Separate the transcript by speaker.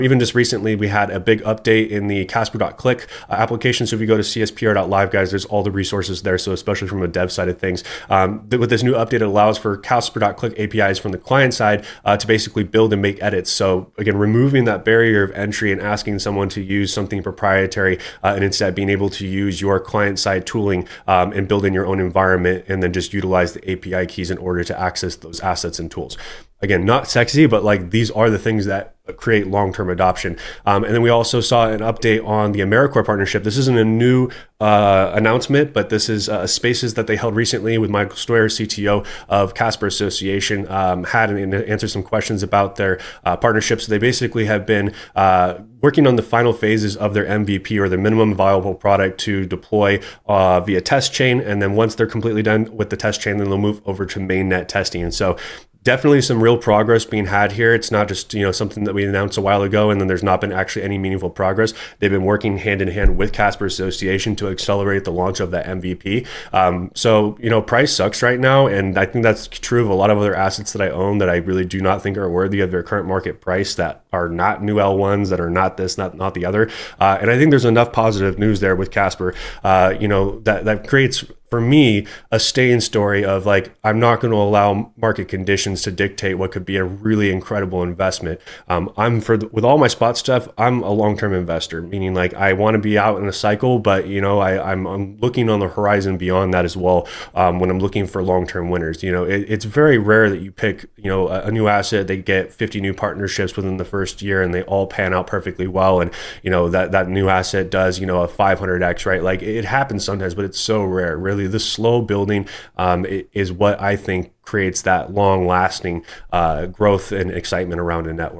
Speaker 1: Even just recently, we had a big update in the Cspr.click application. So if you go to cspr.live, guys, there's all the resources there. So especially from a dev side of things, with this new update, it allows for Cspr.click APIs from the client side to basically build and make edits. So again, removing that barrier of entry and asking someone to use something proprietary, and instead being able to use your client side tooling and build in your own environment, and then just utilize the API keys in order to access those assets and tools. Again, not sexy, but like these are the things that create long-term adoption. And then we also saw an update on the AmeriCorps partnership. This isn't a new announcement, but this is spaces that they held recently with Michael Stoyer, CTO of Cspr Association, had and answered some questions about their partnership. So they basically have been working on the final phases of their MVP, or their minimum viable product, to deploy via test chain. And then once they're completely done with the test chain, then they'll move over to mainnet testing. And so definitely some real progress being had here. It's not just, something that we announced a while ago and then there's not been actually any meaningful progress. They've been working hand in hand with Cspr Association to accelerate the launch of that MVP. So, price sucks right now. And I think that's true of a lot of other assets that I own that I really do not think are worthy of their current market price, that are not new L1s, that are not this, not the other. And I think there's enough positive news there with Cspr, that creates, for me, a staying story of like, I'm not going to allow market conditions to dictate what could be a really incredible investment. With all my spot stuff, I'm a long-term investor, meaning like I want to be out in a cycle, but I'm looking on the horizon beyond that as well. When I'm looking for long-term winners, it's very rare that you pick, a new asset, they get 50 new partnerships within the first year and they all pan out perfectly well. And, that new asset does, a 500x, right? Like it happens sometimes, but it's so rare. Really, the slow building is what I think creates that long lasting growth and excitement around a network.